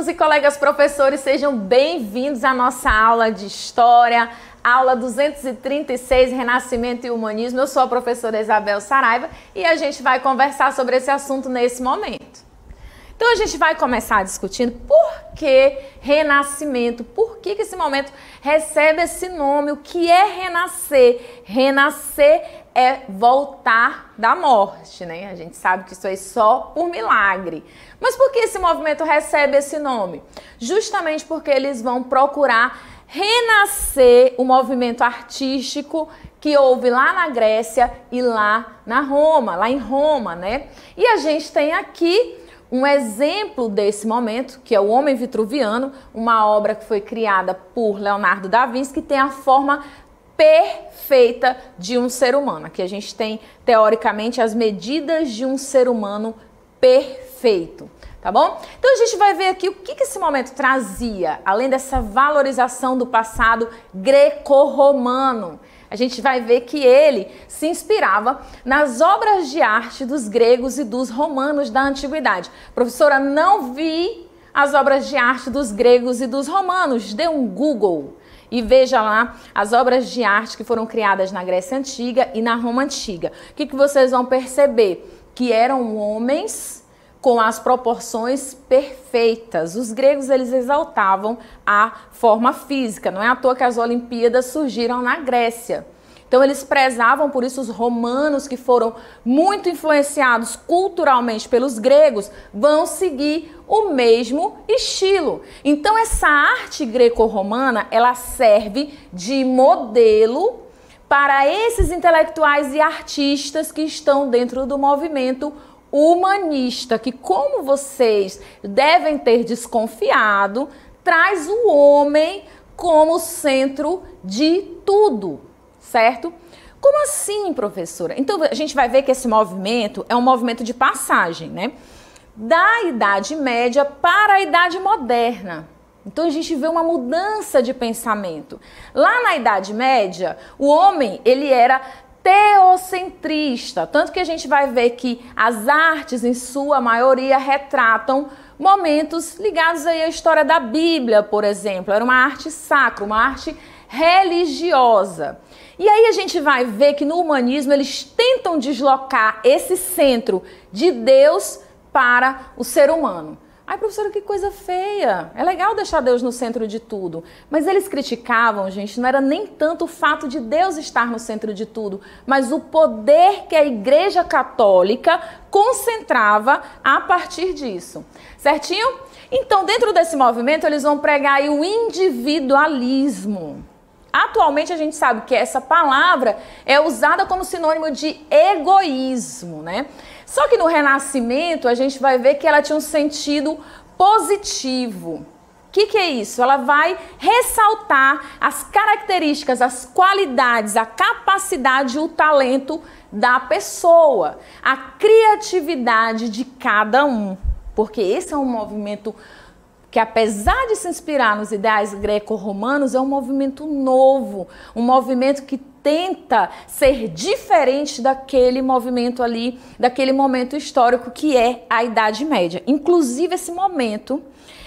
alunos e colegas professores, sejam bem-vindos à nossa aula de História, aula 236, Renascimento e Humanismo. Eu sou a professora Isabel Saraiva e a gente vai conversar sobre esse assunto nesse momento. Então a gente vai começar discutindo por que renascimento, por que esse momento recebe esse nome, o que é renascer. Renascer é voltar da morte, né? A gente sabe que isso é só por milagre. Mas por que esse movimento recebe esse nome? Justamente porque eles vão procurar renascer o movimento artístico que houve lá na Grécia e lá em Roma, né? E a gente tem aqui um exemplo desse momento, que é o Homem Vitruviano, uma obra que foi criada por Leonardo da Vinci, que tem a forma perfeita de um ser humano. Aqui a gente tem, teoricamente, as medidas de um ser humano perfeito, tá bom? Então a gente vai ver aqui o que esse momento trazia, além dessa valorização do passado greco-romano. A gente vai ver que ele se inspirava nas obras de arte dos gregos e dos romanos da antiguidade. Professora, não vi as obras de arte dos gregos e dos romanos. Dê um Google e veja lá as obras de arte que foram criadas na Grécia Antiga e na Roma Antiga. O que vocês vão perceber? Que eram homens com as proporções perfeitas. Os gregos, eles exaltavam a forma física. Não é à toa que as Olimpíadas surgiram na Grécia. Então, eles prezavam por isso. Os romanos, que foram muito influenciados culturalmente pelos gregos, vão seguir o mesmo estilo. Então, essa arte greco-romana, ela serve de modelo para esses intelectuais e artistas que estão dentro do movimento humanista, que, como vocês devem ter desconfiado, traz o homem como centro de tudo, certo? Como assim, professora? Então, a gente vai ver que esse movimento é um movimento de passagem, né? Da Idade Média para a Idade Moderna. Então, a gente vê uma mudança de pensamento. Lá na Idade Média, o homem, ele era teocentrista, tanto que a gente vai ver que as artes, em sua maioria, retratam momentos ligados aí à história da Bíblia, por exemplo. Era uma arte sacra, uma arte religiosa. E aí a gente vai ver que no humanismo eles tentam deslocar esse centro de Deus para o ser humano. Ai, professora, que coisa feia. É legal deixar Deus no centro de tudo. Mas eles criticavam, gente, não era nem tanto o fato de Deus estar no centro de tudo, mas o poder que a Igreja Católica concentrava a partir disso. Certinho? Então, dentro desse movimento, eles vão pregar aí o individualismo. Atualmente, a gente sabe que essa palavra é usada como sinônimo de egoísmo, né? Só que no Renascimento, a gente vai ver que ela tinha um sentido positivo. O que é isso? Ela vai ressaltar as características, as qualidades, a capacidade e o talento da pessoa, a criatividade de cada um. Porque esse é um movimento que, apesar de se inspirar nos ideais greco-romanos, é um movimento novo, um movimento que tenta ser diferente daquele movimento ali, daquele momento histórico que é a Idade Média. Inclusive, esse momento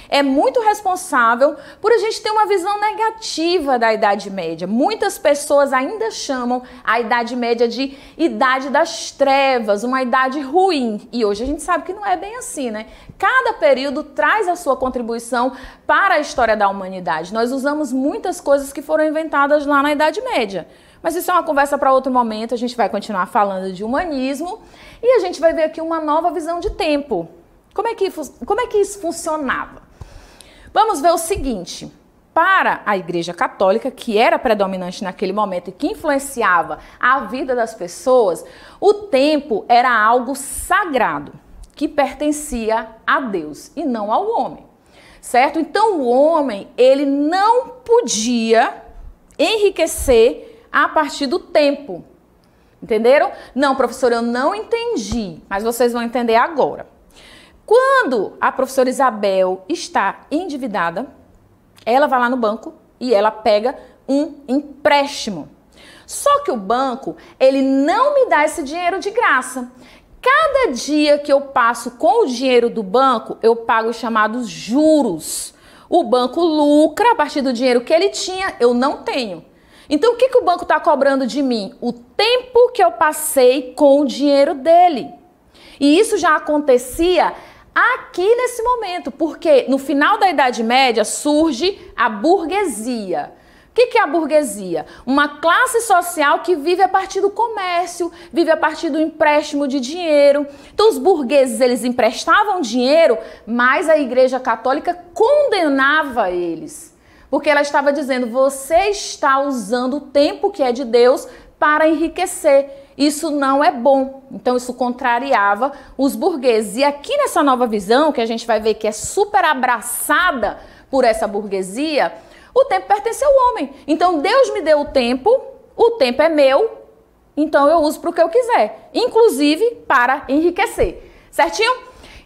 é muito responsável por a gente ter uma visão negativa da Idade Média. Muitas pessoas ainda chamam a Idade Média de Idade das Trevas, uma idade ruim. E hoje a gente sabe que não é bem assim, né? Cada período traz a sua contribuição para a história da humanidade. Nós usamos muitas coisas que foram inventadas lá na Idade Média. Mas isso é uma conversa para outro momento. A gente vai continuar falando de humanismo e a gente vai ver aqui uma nova visão de tempo. Como é que isso funcionava? Vamos ver o seguinte: para a Igreja Católica, que era predominante naquele momento e que influenciava a vida das pessoas, o tempo era algo sagrado, que pertencia a Deus e não ao homem, certo? Então o homem, ele não podia enriquecer a partir do tempo, entenderam? Não, professora, eu não entendi, mas vocês vão entender agora. Quando a professora Isabel está endividada, ela vai lá no banco e ela pega um empréstimo. Só que o banco, ele não me dá esse dinheiro de graça. Cada dia que eu passo com o dinheiro do banco, eu pago os chamados juros. O banco lucra a partir do dinheiro que ele tinha, eu não tenho. Então, o que o banco está cobrando de mim? O tempo que eu passei com o dinheiro dele. E isso já acontecia aqui nesse momento, porque no final da Idade Média surge a burguesia. O que é a burguesia? Uma classe social que vive a partir do comércio, vive a partir do empréstimo de dinheiro. Então os burgueses, eles emprestavam dinheiro, mas a Igreja Católica condenava eles. Porque ela estava dizendo, você está usando o tempo que é de Deus para enriquecer. Isso não é bom. Então isso contrariava os burgueses. E aqui nessa nova visão, que a gente vai ver que é super abraçada por essa burguesia, o tempo pertence ao homem. Então Deus me deu o tempo é meu, então eu uso para o que eu quiser, inclusive para enriquecer. Certinho?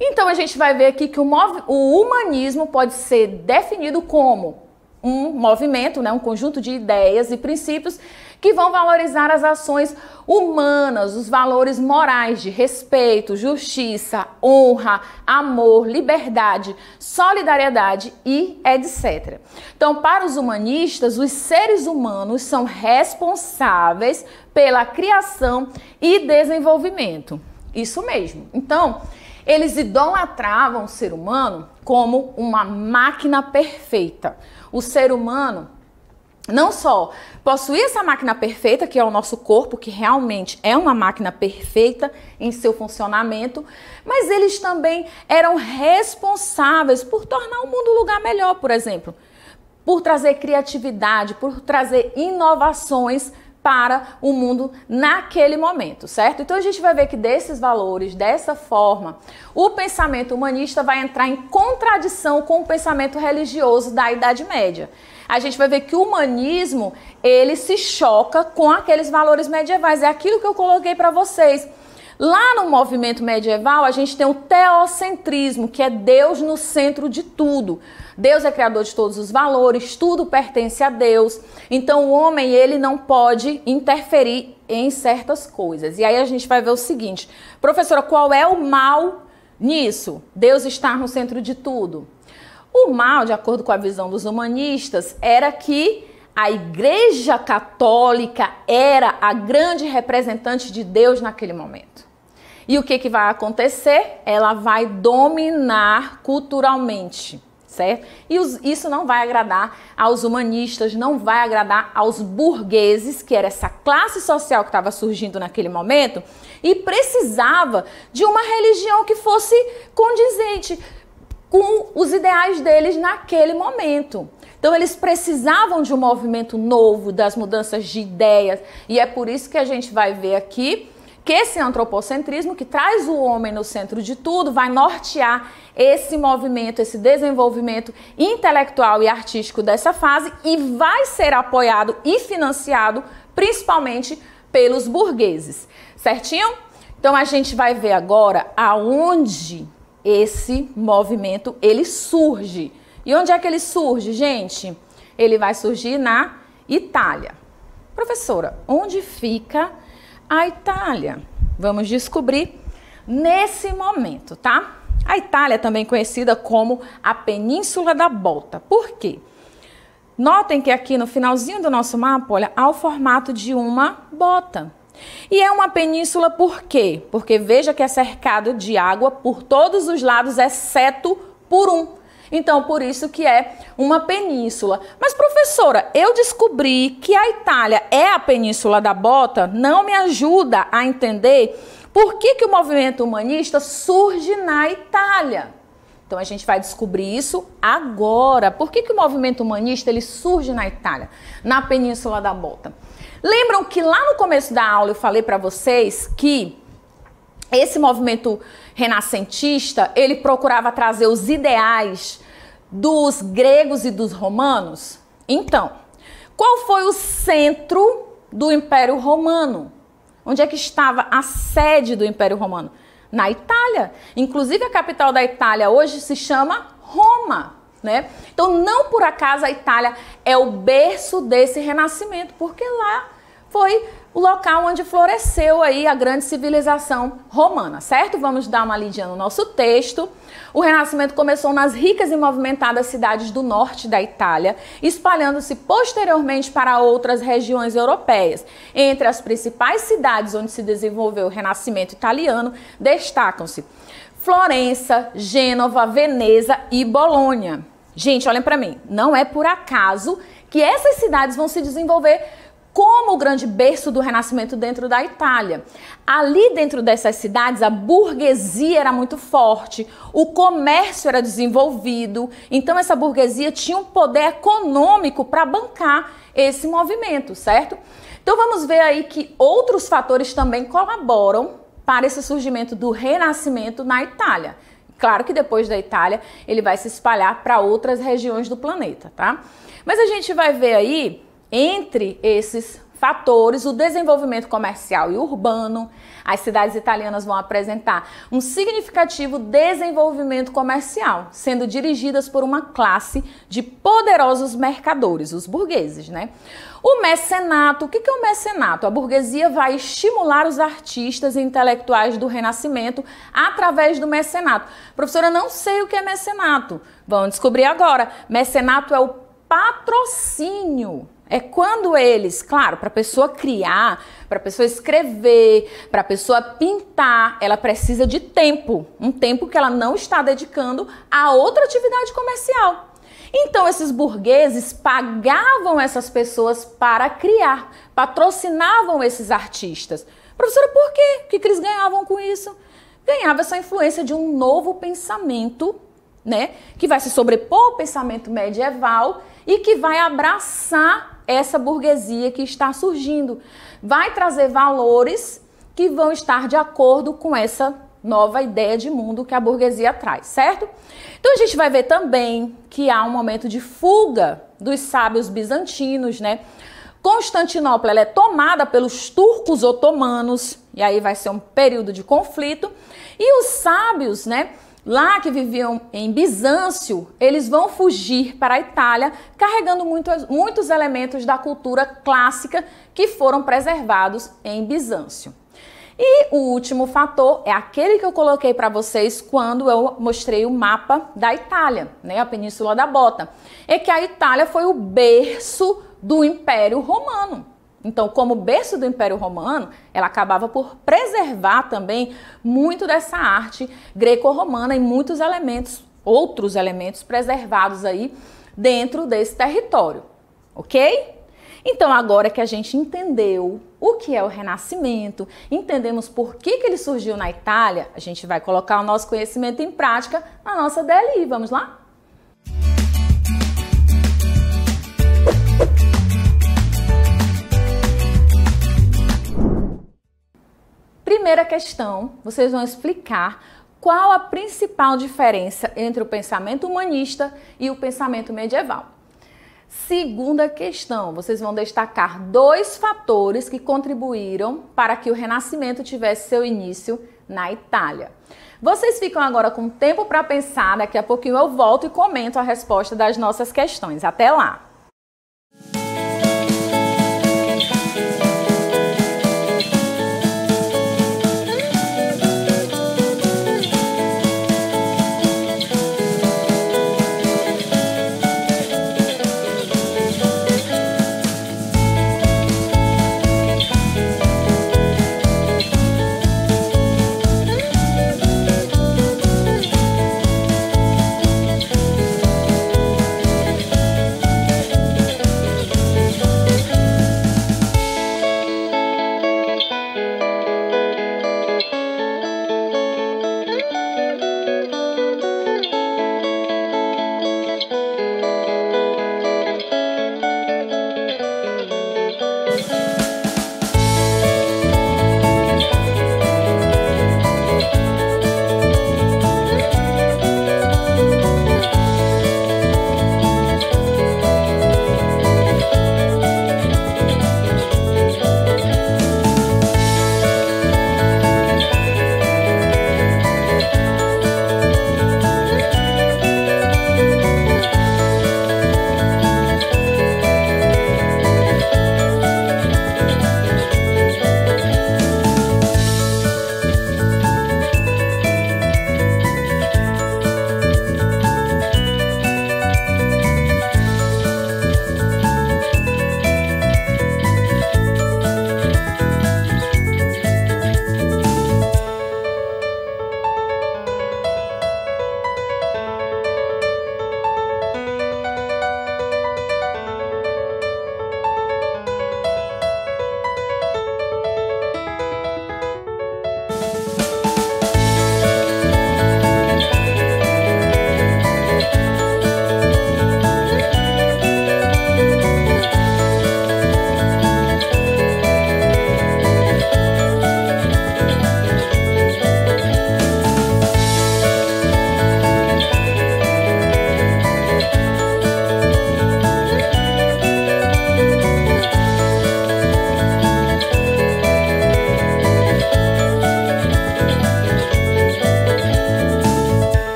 Então a gente vai ver aqui que o humanismo pode ser definido como um movimento, né, um conjunto de ideias e princípios que vão valorizar as ações humanas, os valores morais de respeito, justiça, honra, amor, liberdade, solidariedade e etc. Então, para os humanistas, os seres humanos são responsáveis pela criação e desenvolvimento. Isso mesmo. Então, eles idolatravam o ser humano como uma máquina perfeita. O ser humano não só possuía essa máquina perfeita, que é o nosso corpo, que realmente é uma máquina perfeita em seu funcionamento, mas eles também eram responsáveis por tornar o mundo um lugar melhor, por exemplo, por trazer criatividade, por trazer inovações para o mundo naquele momento, certo? Então a gente vai ver que desses valores, dessa forma, o pensamento humanista vai entrar em contradição com o pensamento religioso da Idade Média. A gente vai ver que o humanismo, ele se choca com aqueles valores medievais. É aquilo que eu coloquei para vocês. Lá no movimento medieval, a gente tem o teocentrismo, que é Deus no centro de tudo. Deus é criador de todos os valores, tudo pertence a Deus. Então o homem, ele não pode interferir em certas coisas. E aí a gente vai ver o seguinte, professora, qual é o mal nisso? Deus estar no centro de tudo. O mal, de acordo com a visão dos humanistas, era que a Igreja Católica era a grande representante de Deus naquele momento. E o que vai acontecer? Ela vai dominar culturalmente, certo? E isso não vai agradar aos humanistas, não vai agradar aos burgueses, que era essa classe social que estava surgindo naquele momento, e precisava de uma religião que fosse condizente com os ideais deles naquele momento. Então eles precisavam de um movimento novo, das mudanças de ideias, e é por isso que a gente vai ver aqui que esse antropocentrismo, que traz o homem no centro de tudo, vai nortear esse movimento, esse desenvolvimento intelectual e artístico dessa fase, e vai ser apoiado e financiado principalmente pelos burgueses, certinho? Então a gente vai ver agora aonde esse movimento ele surge. E onde é que ele surge, gente? Ele vai surgir na Itália. Professora, onde fica a Itália? Vamos descobrir nesse momento, tá? A Itália é também conhecida como a Península da Bota. Por quê? Notem que aqui no finalzinho do nosso mapa, olha, há o formato de uma bota. E é uma península por quê? Porque veja que é cercado de água por todos os lados, exceto por um. Então, por isso que é uma península. Mas, professora, eu descobri que a Itália é a Península da Bota, não me ajuda a entender por que o movimento humanista surge na Itália. Então, a gente vai descobrir isso agora. Por que o movimento humanista ele surge na Itália, na Península da Bota? Lembram que lá no começo da aula eu falei para vocês que esse movimento renascentista, ele procurava trazer os ideais dos gregos e dos romanos? Então, qual foi o centro do Império Romano? Onde é que estava a sede do Império Romano? Na Itália. Inclusive a capital da Itália hoje se chama Roma, né? Então não por acaso a Itália é o berço desse renascimento, porque lá foi o local onde floresceu aí a grande civilização romana, certo? Vamos dar uma lidinha no nosso texto. O Renascimento começou nas ricas e movimentadas cidades do norte da Itália, espalhando-se posteriormente para outras regiões europeias. Entre as principais cidades onde se desenvolveu o Renascimento italiano, destacam-se Florença, Gênova, Veneza e Bolonha. Gente, olhem para mim, não é por acaso que essas cidades vão se desenvolver como o grande berço do Renascimento dentro da Itália. Ali dentro dessas cidades, a burguesia era muito forte, o comércio era desenvolvido, então essa burguesia tinha um poder econômico para bancar esse movimento, certo? Então vamos ver aí que outros fatores também colaboram para esse surgimento do Renascimento na Itália. Claro que depois da Itália ele vai se espalhar para outras regiões do planeta, tá? Mas a gente vai ver aí, entre esses fatores, o desenvolvimento comercial e urbano. As cidades italianas vão apresentar um significativo desenvolvimento comercial, sendo dirigidas por uma classe de poderosos mercadores, os burgueses, né? O mecenato, o que é o mecenato? A burguesia vai estimular os artistas e intelectuais do Renascimento através do mecenato. Professora, não sei o que é mecenato. Vamos descobrir agora. Mecenato é o patrocínio. É quando eles, claro, para a pessoa criar, para a pessoa escrever, para a pessoa pintar, ela precisa de tempo. Um tempo que ela não está dedicando a outra atividade comercial. Então, esses burgueses pagavam essas pessoas para criar, patrocinavam esses artistas. Professora, por quê? O que eles ganhavam com isso? Ganhava essa influência de um novo pensamento, né, que vai se sobrepor ao pensamento medieval e que vai abraçar essa burguesia que está surgindo. Vai trazer valores que vão estar de acordo com essa nova ideia de mundo que a burguesia traz, certo? Então a gente vai ver também que há um momento de fuga dos sábios bizantinos, né? Constantinopla ela é tomada pelos turcos otomanos, e aí vai ser um período de conflito, e os sábios, né, lá que viviam em Bizâncio, eles vão fugir para a Itália, carregando muitos elementos da cultura clássica que foram preservados em Bizâncio. E o último fator é aquele que eu coloquei para vocês quando eu mostrei o mapa da Itália, né, a Península da Bota. É que a Itália foi o berço do Império Romano. Então, como berço do Império Romano, ela acabava por preservar também muito dessa arte greco-romana e muitos elementos, outros elementos preservados aí dentro desse território, ok? Então, agora que a gente entendeu o que é o Renascimento, entendemos por que ele surgiu na Itália, a gente vai colocar o nosso conhecimento em prática na nossa DLI. Vamos lá? Primeira questão, vocês vão explicar qual a principal diferença entre o pensamento humanista e o pensamento medieval. Segunda questão, vocês vão destacar 2 fatores que contribuíram para que o Renascimento tivesse seu início na Itália. Vocês ficam agora com tempo para pensar, daqui a pouquinho eu volto e comento a resposta das nossas questões. Até lá!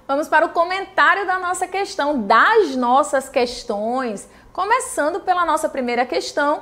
Vamos para o comentário da nossa questão, das nossas questões, começando pela nossa primeira questão,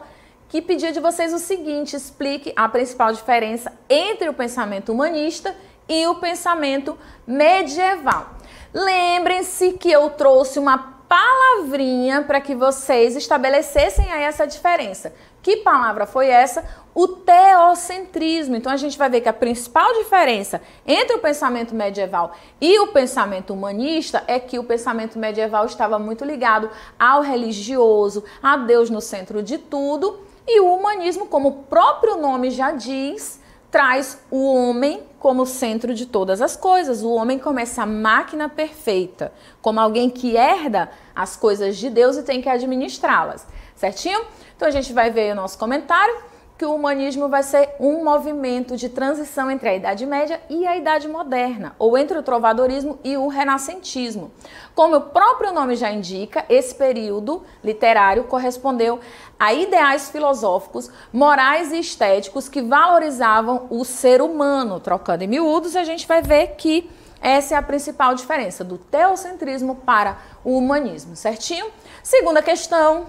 que pedia de vocês o seguinte: explique a principal diferença entre o pensamento humanista e o pensamento medieval. Lembrem-se que eu trouxe uma palavrinha para que vocês estabelecessem aí essa diferença. Que palavra foi essa? O teocentrismo. Então a gente vai ver que a principal diferença entre o pensamento medieval e o pensamento humanista é que o pensamento medieval estava muito ligado ao religioso, a Deus no centro de tudo, e o humanismo, como o próprio nome já diz, traz o homem como centro de todas as coisas. O homem como essa máquina perfeita, como alguém que herda as coisas de Deus e tem que administrá-las, certinho? Então a gente vai ver o nosso comentário, que o humanismo vai ser um movimento de transição entre a Idade Média e a Idade Moderna, ou entre o trovadorismo e o renascentismo. Como o próprio nome já indica, esse período literário correspondeu a ideais filosóficos, morais e estéticos que valorizavam o ser humano. Trocando em miúdos, a gente vai ver que essa é a principal diferença do teocentrismo para o humanismo, certinho? Segunda questão,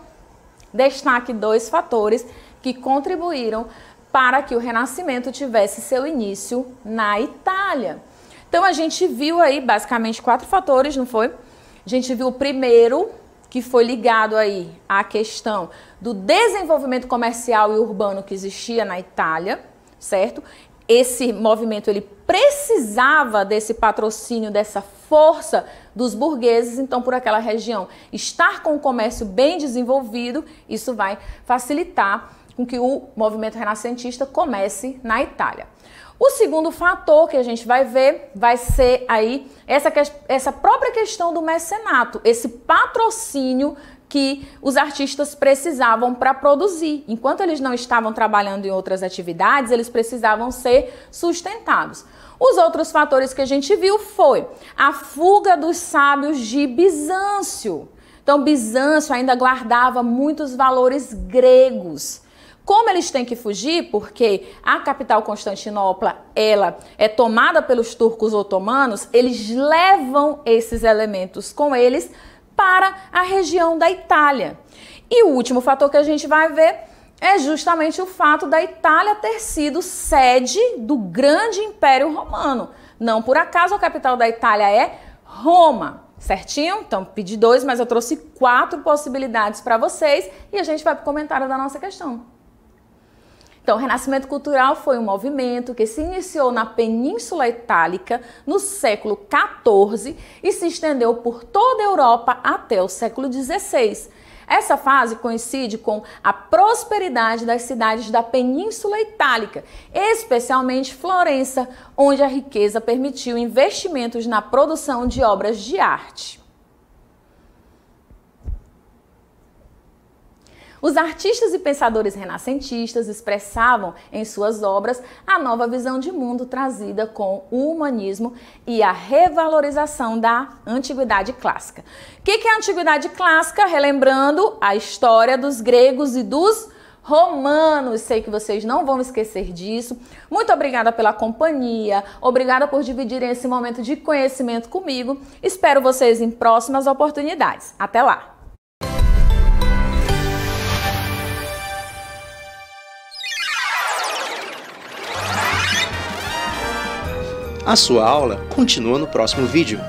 destaque 2 fatores que contribuíram para que o Renascimento tivesse seu início na Itália. Então a gente viu aí basicamente 4 fatores, não foi? A gente viu o primeiro, que foi ligado aí à questão do desenvolvimento comercial e urbano que existia na Itália, certo? Esse movimento ele precisava desse patrocínio, dessa força dos burgueses, então por aquela região estar com o comércio bem desenvolvido, isso vai facilitar com que o movimento renascentista comece na Itália. O segundo fator que a gente vai ver vai ser aí essa própria questão do mecenato, esse patrocínio que os artistas precisavam para produzir. Enquanto eles não estavam trabalhando em outras atividades, eles precisavam ser sustentados. Os outros fatores que a gente viu foi a fuga dos sábios de Bizâncio. Então, Bizâncio ainda guardava muitos valores gregos. Como eles têm que fugir, porque a capital Constantinopla, ela é tomada pelos turcos otomanos, eles levam esses elementos com eles para a região da Itália. E o último fator que a gente vai ver é justamente o fato da Itália ter sido sede do grande Império Romano. Não por acaso a capital da Itália é Roma, certinho? Então pedi 2, mas eu trouxe 4 possibilidades para vocês e a gente vai para o comentário da nossa questão. Então, o Renascimento Cultural foi um movimento que se iniciou na Península Itálica no século XIV e se estendeu por toda a Europa até o século XVI. Essa fase coincide com a prosperidade das cidades da Península Itálica, especialmente Florença, onde a riqueza permitiu investimentos na produção de obras de arte. Os artistas e pensadores renascentistas expressavam em suas obras a nova visão de mundo trazida com o humanismo e a revalorização da antiguidade clássica. O que é a antiguidade clássica? Relembrando a história dos gregos e dos romanos. Sei que vocês não vão esquecer disso. Muito obrigada pela companhia, obrigada por dividirem esse momento de conhecimento comigo. Espero vocês em próximas oportunidades. Até lá! A sua aula continua no próximo vídeo.